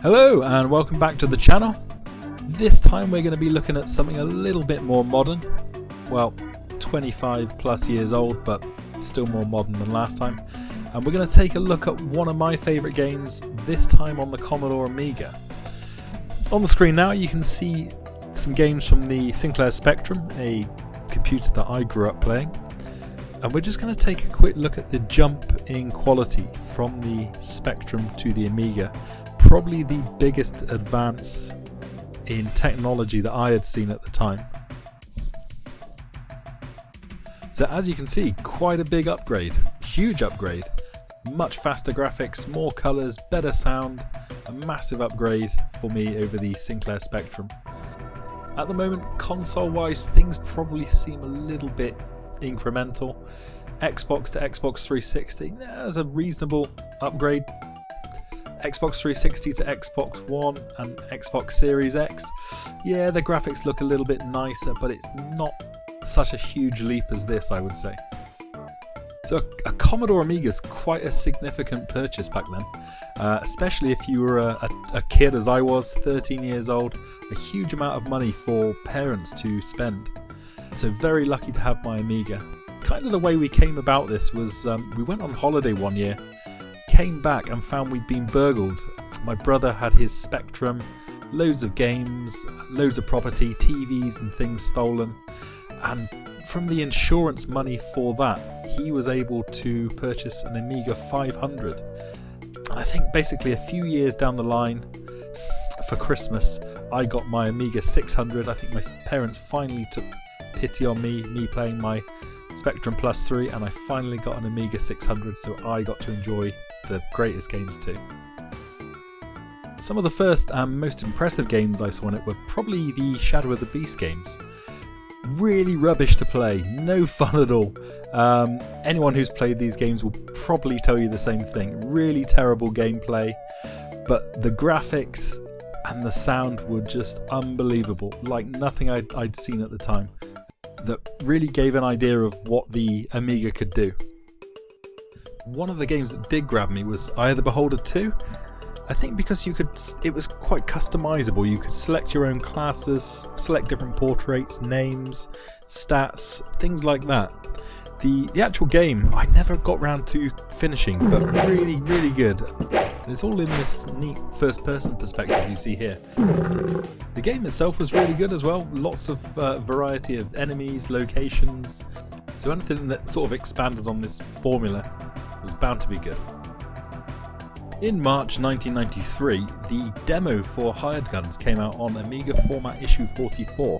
Hello and welcome back to the channel. This time we're going to be looking at something a little bit more modern. Well, 25 plus years old, but still more modern than last time. And we're going to take a look at one of my favourite games, this time on the Commodore Amiga. On the screen now you can see some games from the Sinclair Spectrum, a computer that I grew up playing. And we're just going to take a quick look at the jump in quality from the Spectrum to the Amiga. Probably the biggest advance in technology that I had seen at the time. So as you can see, quite a big upgrade, huge upgrade, much faster graphics, more colours, better sound, a massive upgrade for me over the Sinclair Spectrum. At the moment, console wise, things probably seem a little bit incremental. Xbox to Xbox 360, there's a reasonable upgrade. Xbox 360 to Xbox One and Xbox Series X, yeah, the graphics look a little bit nicer, but it's not such a huge leap as this, I would say. So a Commodore Amiga is quite a significant purchase back then, especially if you were a kid as I was, 13 years old, a huge amount of money for parents to spend. So very lucky to have my Amiga. Kind of the way we came about this was we went on holiday one year, came back and found we'd been burgled. My brother had his Spectrum, loads of games, loads of property, TVs and things stolen, and from the insurance money for that he was able to purchase an Amiga 500. I think basically a few years down the line, for Christmas, I got my Amiga 600. I think my parents finally took pity on me playing my Spectrum Plus 3, and I finally got an Amiga 600, so I got to enjoy the greatest games too. Some of the first and most impressive games I saw on it were probably the Shadow of the Beast games. Really rubbish to play, no fun at all. Anyone who's played these games will probably tell you the same thing. Really terrible gameplay, but the graphics and the sound were just unbelievable, like nothing I'd seen at the time. That really gave an idea of what the Amiga could do. One of the games that did grab me was Eye of the Beholder 2. I think because it was quite customizable. You could select your own classes, select different portraits, names, stats, things like that. The actual game I never got round to finishing, but really, really good. It's all in this neat first-person perspective you see here. The game itself was really good as well. Lots of variety of enemies, locations. So anything that sort of expanded on this formula was bound to be good. In March 1993, the demo for Hired Guns came out on Amiga Format Issue 44.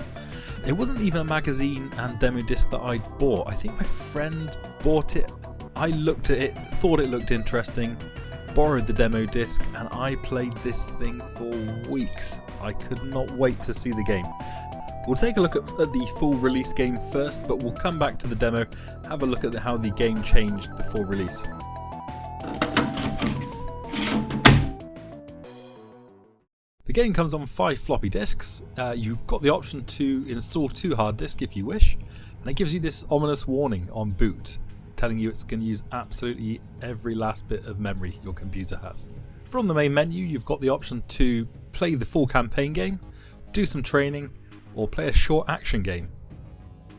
It wasn't even a magazine and demo disc that I bought. I think my friend bought it. I looked at it, thought it looked interesting, borrowed the demo disc, and I played this thing for weeks. I could not wait to see the game. We'll take a look at the full release game first, but we'll come back to the demo, have a look at how the game changed before release. The game comes on 5 floppy disks. You've got the option to install 2 hard disks if you wish, and it gives you this ominous warning on boot, telling you it's going to use absolutely every last bit of memory your computer has. From the main menu, you've got the option to play the full campaign game, do some training, or play a short action game.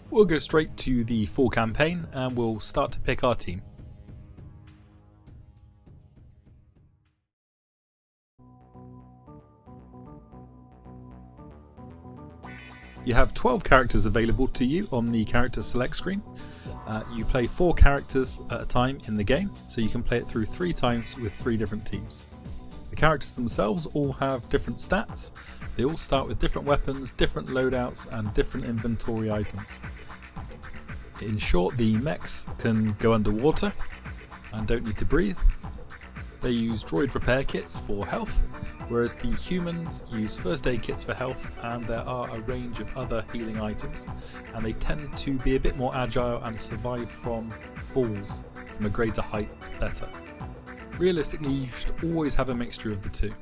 We'll go straight to the full campaign and we'll start to pick our team. You have 12 characters available to you on the character select screen. You play 4 characters at a time in the game, so you can play it through 3 times with 3 different teams. The characters themselves all have different stats. They all start with different weapons, different loadouts and different inventory items. In short, the mechs can go underwater and don't need to breathe. They use droid repair kits for health, whereas the humans use first aid kits for health, and there are a range of other healing items, and they tend to be a bit more agile and survive from falls from a greater height better. Realistically, you should always have a mixture of the two.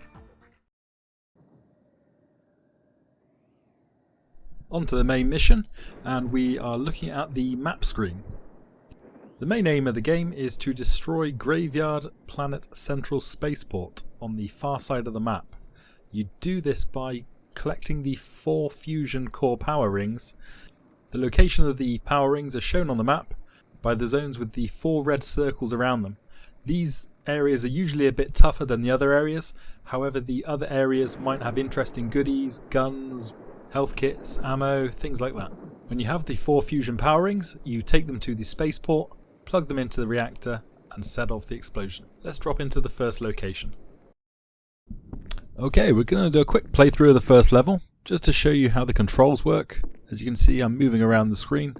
On to the main mission, and we are looking at the map screen. The main aim of the game is to destroy Graveyard Planet Central Spaceport on the far side of the map. You do this by collecting the 4 fusion core power rings. The location of the power rings are shown on the map by the zones with the 4 red circles around them. These areas are usually a bit tougher than the other areas, however the other areas might have interesting goodies, guns, health kits, ammo, things like that. When you have the 4 fusion power rings, you take them to the spaceport, plug them into the reactor and set off the explosion. Let's drop into the first location. Okay, we're going to do a quick playthrough of the first level, just to show you how the controls work. As you can see, I'm moving around the screen.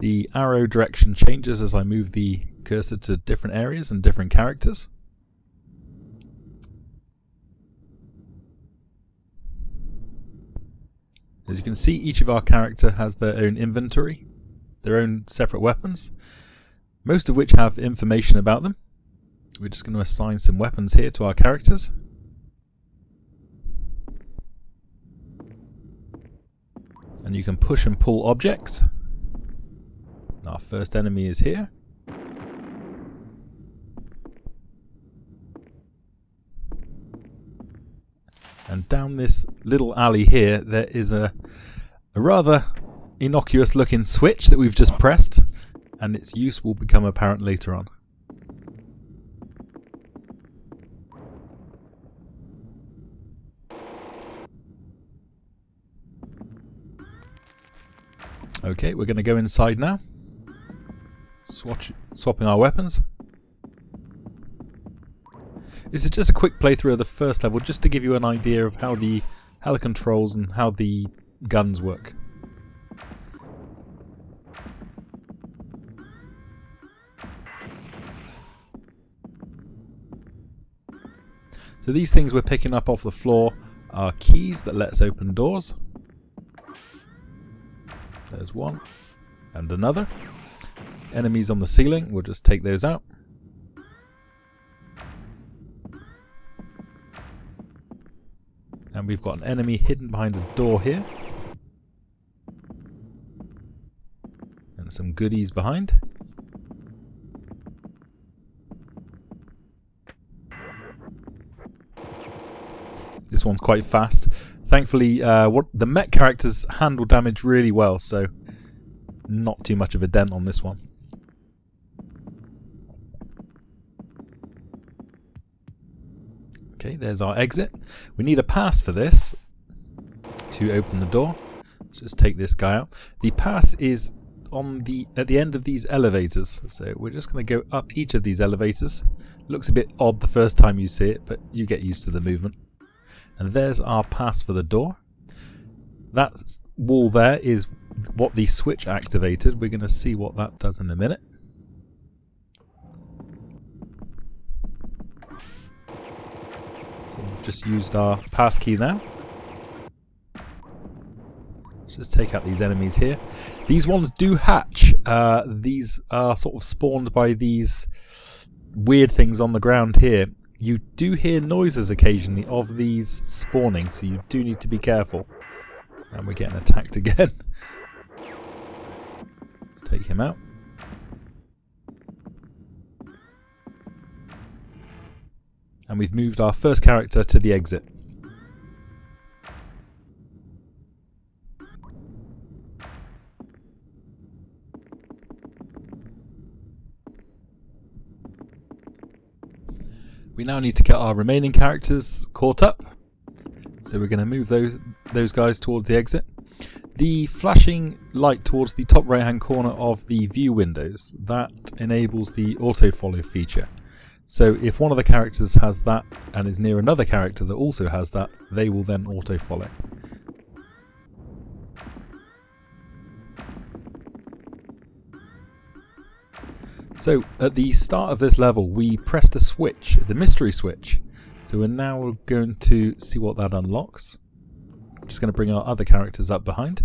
The arrow direction changes as I move the cursor to different areas and different characters. As you can see, each of our character has their own inventory, their own separate weapons, most of which have information about them. We're just going to assign some weapons here to our characters. And you can push and pull objects. Our first enemy is here. And down this little alley here there is a rather innocuous looking switch that we've just pressed, and its use will become apparent later on. Okay, we're going to go inside now, swapping our weapons. This is just a quick playthrough of the first level, just to give you an idea of how the controls and how the guns work. So these things we're picking up off the floor are keys that let us open doors. There's one and another. Enemies on the ceiling, we'll just take those out. And we've got an enemy hidden behind a door here. And some goodies behind. This one's quite fast. Thankfully, the mech characters handle damage really well, so not too much of a dent on this one. Okay, there's our exit. We need a pass for this to open the door. Let's just take this guy out. The pass is at the end of these elevators, so we're just going to go up each of these elevators. Looks a bit odd the first time you see it, but you get used to the movement. And there's our pass for the door. That wall there is what the switch activated. We're going to see what that does in a minute. So we've just used our pass key now. Let's just take out these enemies here. These ones do hatch. These are sort of spawned by these weird things on the ground here. You do hear noises occasionally of these spawning, so you do need to be careful. And we're getting attacked again. Let's take him out. And we've moved our first character to the exit. We now need to get our remaining characters caught up, so we're going to move those guys towards the exit. The flashing light towards the top right hand corner of the view windows, that enables the auto follow feature. So if one of the characters has that and is near another character that also has that, they will then auto follow. So at the start of this level we pressed a switch, the mystery switch. So we're now going to see what that unlocks. I'm just going to bring our other characters up behind.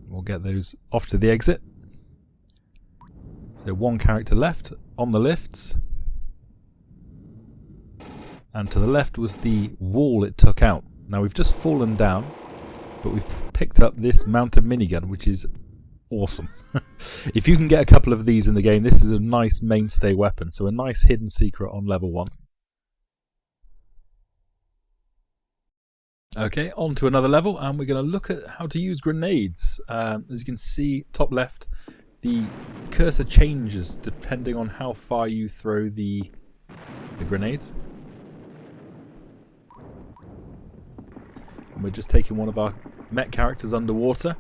We'll get those off to the exit. So one character left on the lifts. And to the left was the wall it took out. Now we've just fallen down, but we've picked up this mounted minigun, which is awesome. If you can get a couple of these in the game, this is a nice mainstay weapon, so a nice hidden secret on level 1. Okay, on to another level, and we're going to look at how to use grenades. As you can see, top left, the cursor changes depending on how far you throw the grenades. And we're just taking one of our mech characters underwater.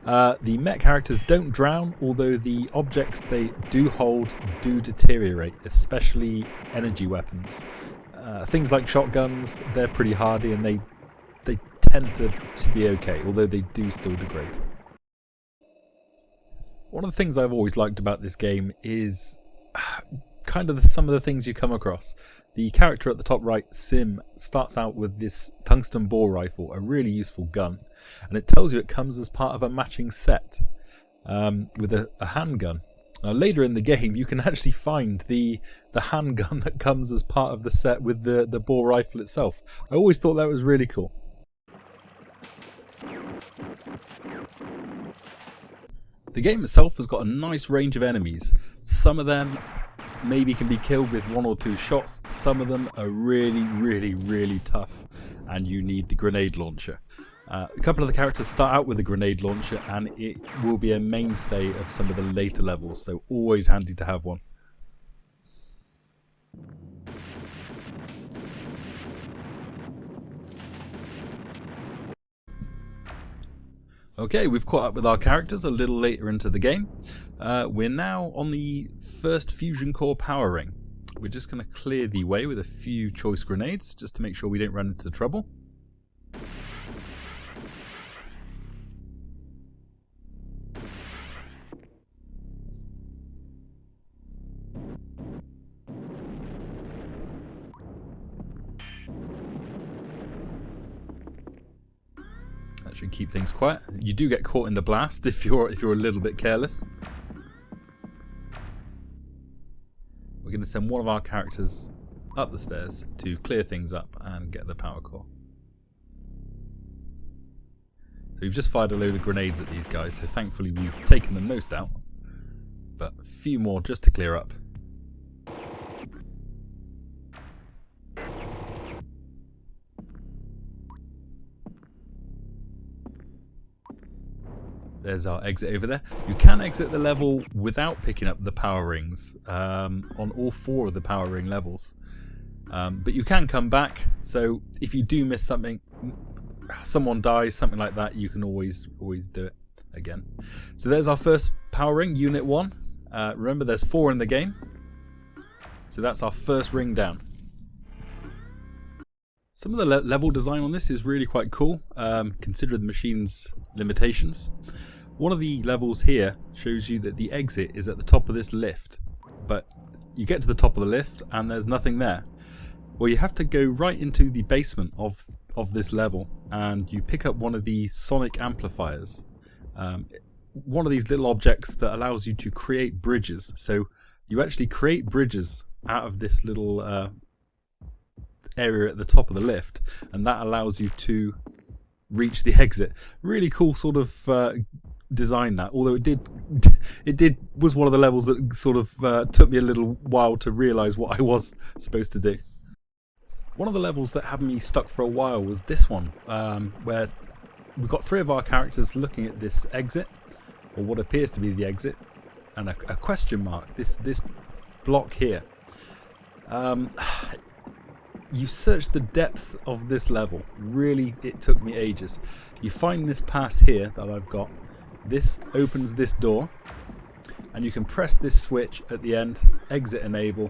The mech characters don't drown, although the objects they do hold do deteriorate, especially energy weapons. Things like shotguns, they're pretty hardy and they tend to be okay, although they do still degrade. One of the things I've always liked about this game is kind of some of the things you come across. The character at the top right, Sim, starts out with this tungsten bore rifle, a really useful gun, and it tells you it comes as part of a matching set with a handgun. Now, later in the game, you can actually find the handgun that comes as part of the set with the bore rifle itself. I always thought that was really cool. The game itself has got a nice range of enemies. Some of them maybe can be killed with 1 or 2 shots. Some of them are really tough and you need the grenade launcher. A couple of the characters start out with a grenade launcher and it will be a mainstay of some of the later levels, so always handy to have one. Okay, we've caught up with our characters a little later into the game. We're now on the first fusion core power ring. We're just going to clear the way with a few choice grenades just to make sure we don't run into trouble. That should keep things quiet. You do get caught in the blast if you're a little bit careless. We're going to send one of our characters up the stairs to clear things up and get the power core. So we've just fired a load of grenades at these guys, so thankfully we've taken the most out, but a few more just to clear up. There's our exit over there. You can exit the level without picking up the power rings on all 4 of the power ring levels. But you can come back, so if you do miss something, someone dies, something like that, you can always do it again. So there's our first power ring, Unit 1. Remember there's 4 in the game, so that's our first ring down. Some of the level design on this is really quite cool, considering the machine's limitations. One of the levels here shows you that the exit is at the top of this lift, but you get to the top of the lift and there's nothing there. Well, you have to go right into the basement of this level and you pick up one of the sonic amplifiers. One of these little objects that allows you to create bridges. So you actually create bridges out of this little area at the top of the lift, and that allows you to reach the exit. Really cool sort of design that, although it was one of the levels that sort of took me a little while to realise what I was supposed to do. One of the levels that had me stuck for a while was this one, where we've got 3 of our characters looking at this exit, or what appears to be the exit, and a question mark, this block here. You search the depths of this level. Really, it took me ages. You find this pass here that I've got. This opens this door, and you can press this switch at the end, exit enable,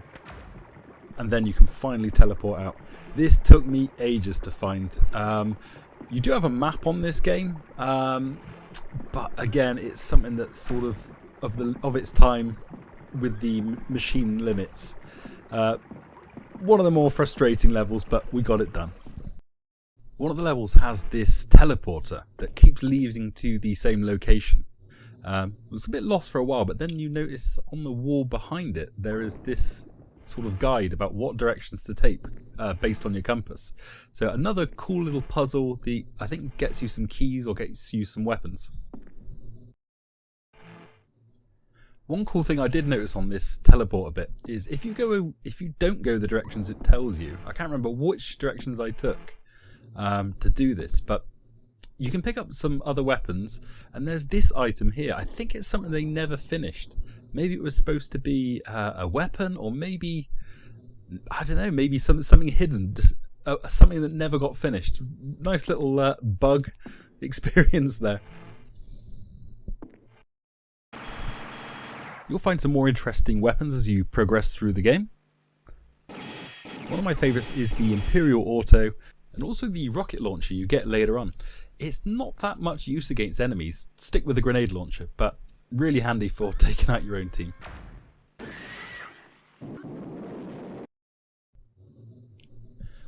and then you can finally teleport out. This took me ages to find. You do have a map on this game, but again, it's something that's sort of its time with the machine limits. One of the more frustrating levels, but we got it done. One of the levels has this teleporter that keeps leading to the same location. I was a bit lost for a while, but then you notice on the wall behind it there is this sort of guide about what directions to take based on your compass. So another cool little puzzle that I think gets you some keys or gets you some weapons. One cool thing I did notice on this teleporter bit is if you don't go the directions it tells you, I can't remember which directions I took to do this, but you can pick up some other weapons, and there's this item here. I think it's something they never finished. Maybe it was supposed to be a weapon, or maybe, I don't know, maybe something hidden, just something that never got finished. Nice little bug experience there. You'll find some more interesting weapons as you progress through the game. One of my favourites is the Imperial Auto, and also the rocket launcher you get later on. It's not that much use against enemies, stick with the grenade launcher, but really handy for taking out your own team.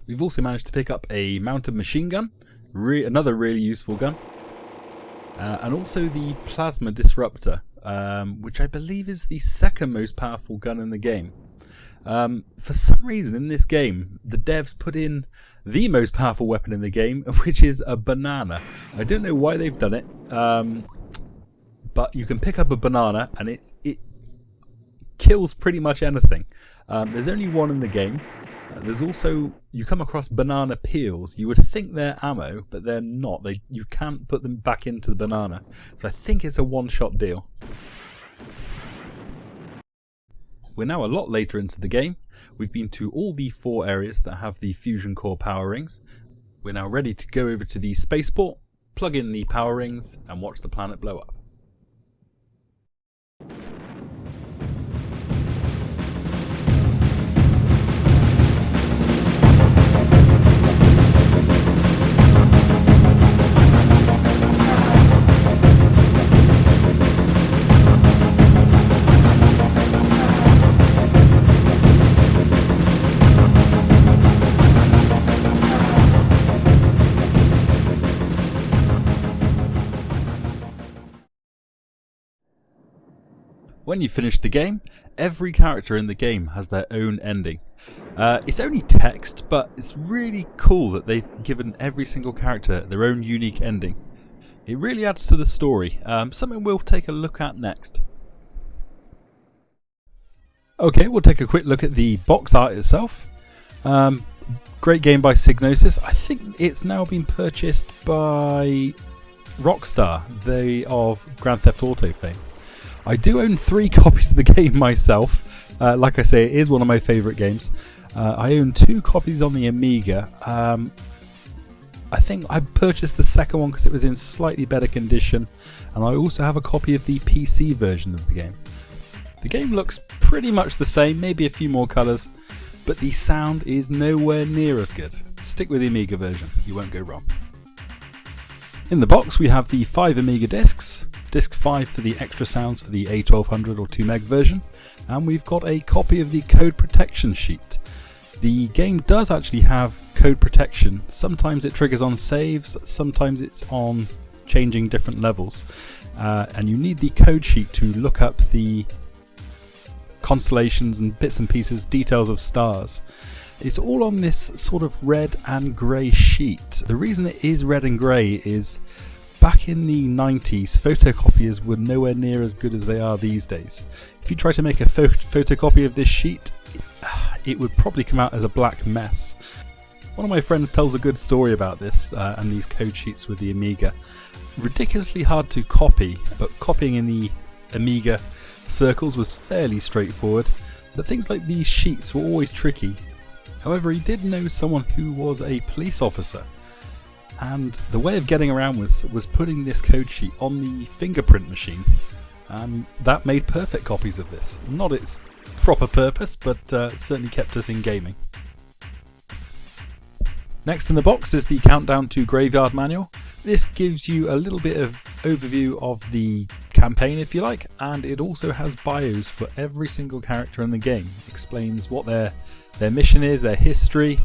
We've also managed to pick up a mounted machine gun, another really useful gun, and also the plasma disruptor, which I believe is the second most powerful gun in the game. For some reason in this game, the devs put in the most powerful weapon in the game, which is a banana. I don't know why they've done it, but you can pick up a banana and it kills pretty much anything. There's only one in the game. There's also, you come across banana peels. You would think they're ammo, but they're not. You can't put them back into the banana. So I think it's a one-shot deal. We're now a lot later into the game. We've been to all the 4 areas that have the fusion core power rings. We're now ready to go over to the spaceport, plug in the power rings, and watch the planet blow up. When you finish the game, every character in the game has their own ending. It's only text, but it's really cool that they've given every single character their own unique ending. It really adds to the story, something we'll take a look at next. Okay, we'll take a quick look at the box art itself. Great game by Psygnosis. I think it's now been purchased by Rockstar, they of Grand Theft Auto fame. I do own 3 copies of the game myself. Like I say, it is one of my favourite games. I own 2 copies on the Amiga. I think I purchased the second one because it was in slightly better condition, and I also have a copy of the PC version of the game. The game looks pretty much the same, maybe a few more colours, but the sound is nowhere near as good. Stick with the Amiga version, you won't go wrong. In the box we have the 5 Amiga discs. Disc 5 for the extra sounds for the A1200 or 2 meg version, and we've got a copy of the code protection sheet. The game does actually have code protection. Sometimes it triggers on saves, sometimes it's on changing different levels, and you need the code sheet to look up the constellations and bits and pieces, details of stars. It's all on this sort of red and grey sheet. The reason it is red and grey is back in the 90s, photocopiers were nowhere near as good as they are these days. If you try to make a photocopy of this sheet, it would probably come out as a black mess. One of my friends tells a good story about this and these code sheets with the Amiga. Ridiculously hard to copy, but copying in the Amiga circles was fairly straightforward, but things like these sheets were always tricky. However, he did know someone who was a police officer, and the way of getting around was putting this code sheet on the fingerprint machine, and that made perfect copies of this. Not its proper purpose, but certainly kept us in gaming. Next in the box is the Countdown to Graveyard manual. This gives you a little bit of overview of the campaign, if you like, and it also has bios for every single character in the game. It explains what their mission is, their history,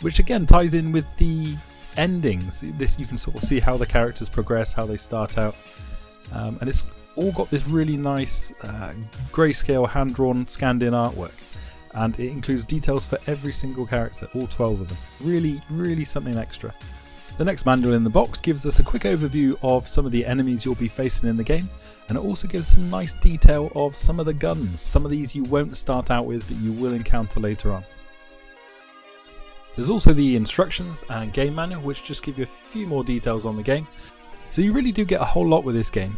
which again ties in with the endings. This, you can sort of see how the characters progress, how they start out, and it's all got this really nice grayscale hand-drawn scanned-in artwork, and it includes details for every single character, all 12 of them. Really something extra. The next manual in the box gives us a quick overview of some of the enemies you'll be facing in the game, and it also gives some nice detail of some of the guns. Some of these you won't start out with, but you will encounter later on. There's also the instructions and game manual, which just give you a few more details on the game. So you really do get a whole lot with this game.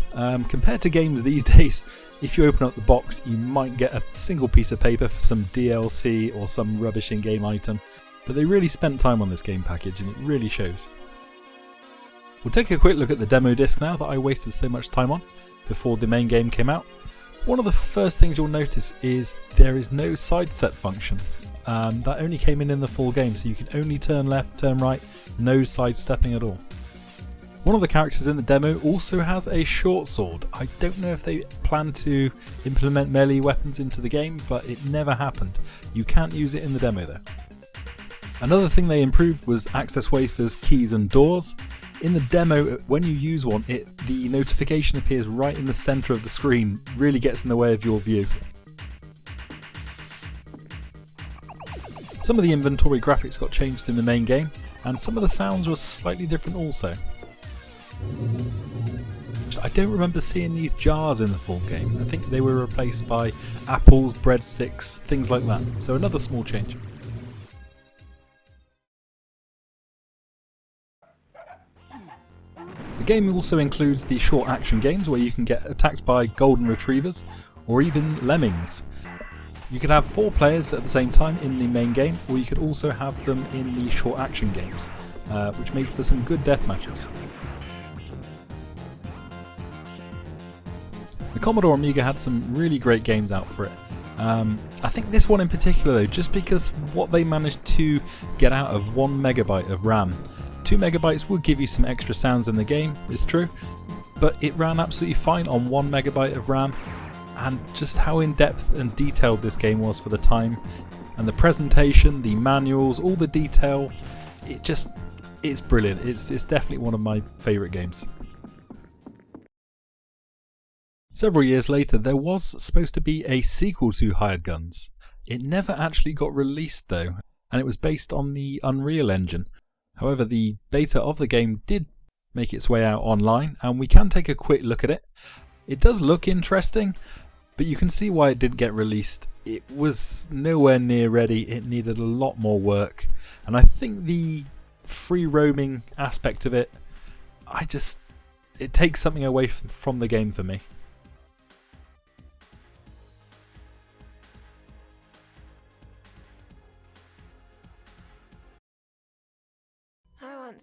Compared to games these days, if you open up the box, you might get a single piece of paper for some DLC or some rubbish in-game item. But they really spent time on this game package, and it really shows. We'll take a quick look at the demo disc now that I wasted so much time on before the main game came out. One of the first things you'll notice is there is no sidestep function. That only came in the full game, so you can only turn left, turn right, no sidestepping at all. One of the characters in the demo also has a short sword. I don't know if they plan to implement melee weapons into the game, but it never happened. You can't use it in the demo though. Another thing they improved was access wafers, keys and doors. In the demo, when you use one, the notification appears right in the centre of the screen, really gets in the way of your view. Some of the inventory graphics got changed in the main game, and some of the sounds were slightly different also. I don't remember seeing these jars in the full game. I think they were replaced by apples, breadsticks, things like that. So another small change. The game also includes the short action games where you can get attacked by golden retrievers or even lemmings. You could have 4 players at the same time in the main game, or you could also have them in the short action games, which made for some good death matches. The Commodore Amiga had some really great games out for it. I think this one in particular though, just because what they managed to get out of 1 megabyte of RAM. 2 megabytes would give you some extra sounds in the game, it's true, but it ran absolutely fine on 1 megabyte of RAM, and just how in depth and detailed this game was for the time, and the presentation, the manuals, all the detail, it's brilliant. It's definitely one of my favourite games. Several years later there was supposed to be a sequel to Hired Guns. It never actually got released though, and it was based on the Unreal Engine. However, the beta of the game did make its way out online, and we can take a quick look at it. It does look interesting, but you can see why it didn't get released. It was nowhere near ready, it needed a lot more work, and I think the free roaming aspect of it, it takes something away from the game for me.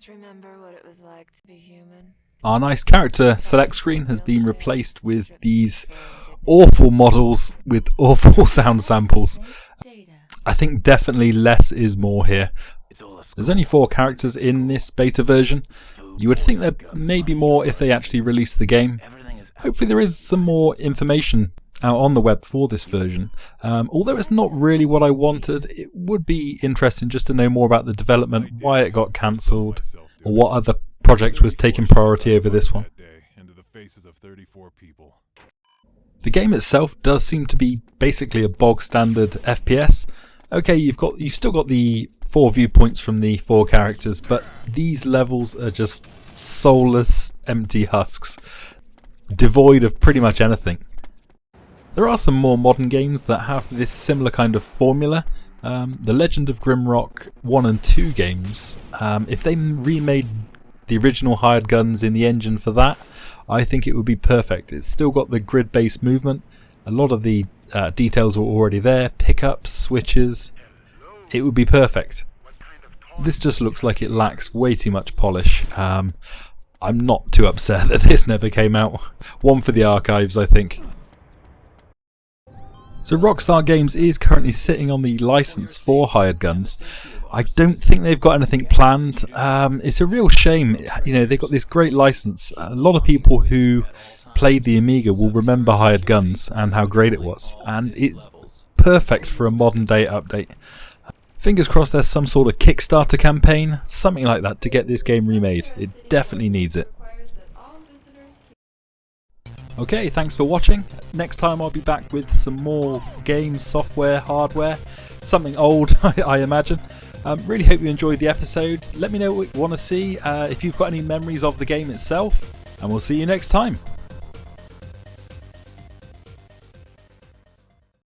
Remember what it was like to be human. Our nice character select screen has been replaced with these awful models with awful sound samples. I think definitely less is more here. There's only 4 characters in this beta version. You would think there may be more if they actually release the game. Hopefully there is some more information out on the web for this version. Although it's not really what I wanted, it would be interesting just to know more about the development, why it got cancelled, or what other project was taking priority over this one. The game itself does seem to be basically a bog standard FPS. Okay, you've still got the 4 viewpoints from the 4 characters, but these levels are just soulless, empty husks, devoid of pretty much anything. There are some more modern games that have this similar kind of formula. The Legend of Grimrock 1 and 2 games, if they remade the original Hired Guns in the engine for that, I think it would be perfect. It's still got the grid-based movement, a lot of the details were already there, pickups, switches, it would be perfect. This just looks like it lacks way too much polish. I'm not too upset that this never came out. One for the archives, I think. So Rockstar Games is currently sitting on the license for Hired Guns. I don't think they've got anything planned. It's a real shame. You know, they've got this great license. A lot of people who played the Amiga will remember Hired Guns and how great it was. And it's perfect for a modern day update. Fingers crossed there's some sort of Kickstarter campaign, something like that, to get this game remade. It definitely needs it. Okay, thanks for watching. Next time I'll be back with some more games, software, hardware, something old I imagine. Really hope you enjoyed the episode. Let me know what you want to see, if you've got any memories of the game itself, and we'll see you next time.